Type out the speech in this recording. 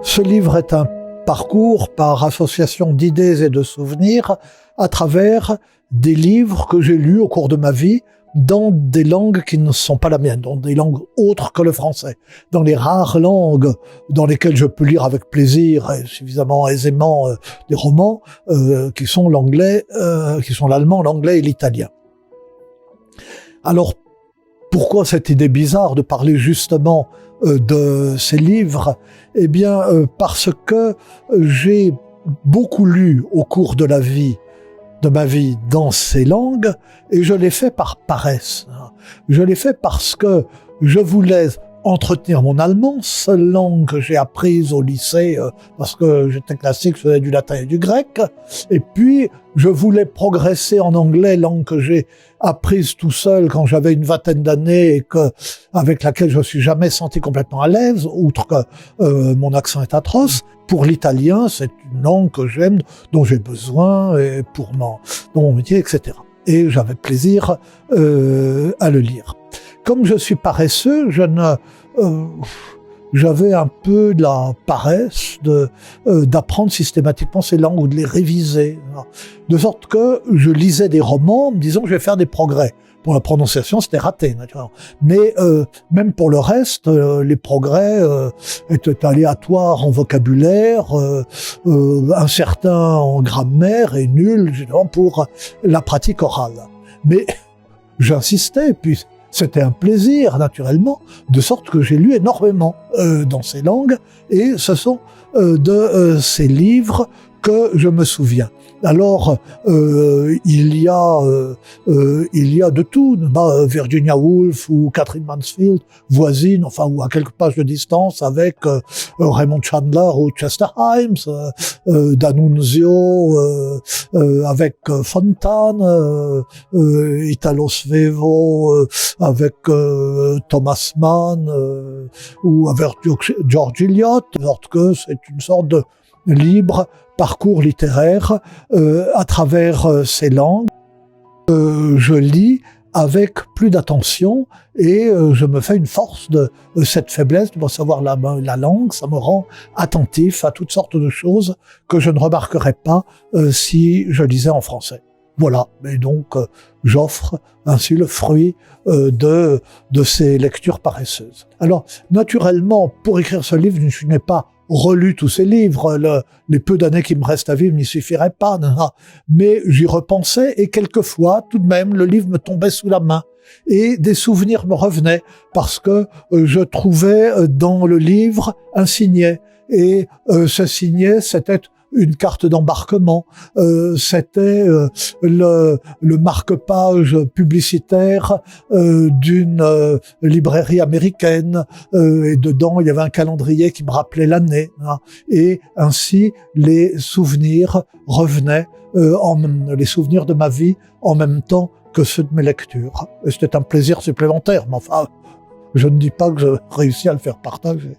Ce livre est un parcours par association d'idées et de souvenirs à travers des livres que j'ai lus au cours de ma vie dans des langues qui ne sont pas la mienne, dans des langues autres que le français, dans les rares langues dans lesquelles je peux lire avec plaisir et suffisamment aisément des romans qui sont l'anglais, qui sont l'allemand, l'anglais et l'italien. Alors, pourquoi cette idée bizarre de parler justement de ces livres? Eh bien, parce que j'ai beaucoup lu au cours de ma vie dans ces langues, et je l'ai fait par paresse. Je l'ai fait parce que je voulais entretenir mon allemand, seule langue que j'ai apprise au lycée, parce que j'étais classique, je faisais du latin et du grec, et puis je voulais progresser en anglais, langue que j'ai apprise tout seul quand j'avais une vingtaine d'années et avec laquelle je ne me suis jamais senti complètement à l'aise, outre que mon accent est atroce. Pour l'italien, c'est une langue que j'aime, dont j'ai besoin et dans mon métier, etc. Et j'avais plaisir à le lire. Comme je suis paresseux, j'avais un peu de la paresse d'apprendre systématiquement ces langues ou de les réviser. De sorte que je lisais des romans en me disant que je vais faire des progrès. Pour la prononciation, c'était raté, naturellement. Mais même pour le reste, les progrès étaient aléatoires en vocabulaire, incertains en grammaire et nuls, justement, pour la pratique orale. Mais j'insistais, puis c'était un plaisir, naturellement, de sorte que j'ai lu énormément dans ces langues, et ce sont de ces livres que je me souviens. Alors, il y a de tout. Virginia Woolf ou Catherine Mansfield, voisines, enfin, ou à quelques pages de distance avec Raymond Chandler ou Chester Himes, D'Annunzio, avec Fontane, Italo Svevo, avec Thomas Mann, ou avec George Eliot, alors que c'est une sorte de libre parcours littéraire à travers ces langues. Je lis avec plus d'attention et je me fais une force de cette faiblesse de savoir la langue. Ça me rend attentif à toutes sortes de choses que je ne remarquerais pas si je lisais en français. Voilà, et donc j'offre ainsi le fruit de ces lectures paresseuses. Alors, naturellement, pour écrire ce livre, je n'ai pas relu tous ces livres, les peu d'années qui me restent à vivre n'y suffiraient pas, mais j'y repensais et quelquefois, tout de même, le livre me tombait sous la main et des souvenirs me revenaient parce que je trouvais dans le livre un signet et ce signet, c'était une carte d'embarquement, c'était le marque-page publicitaire d'une librairie américaine, et dedans il y avait un calendrier qui me rappelait l'année, et ainsi les souvenirs revenaient, les souvenirs de ma vie en même temps que ceux de mes lectures. Et c'était un plaisir supplémentaire, mais enfin, je ne dis pas que j'ai réussi à le faire partager.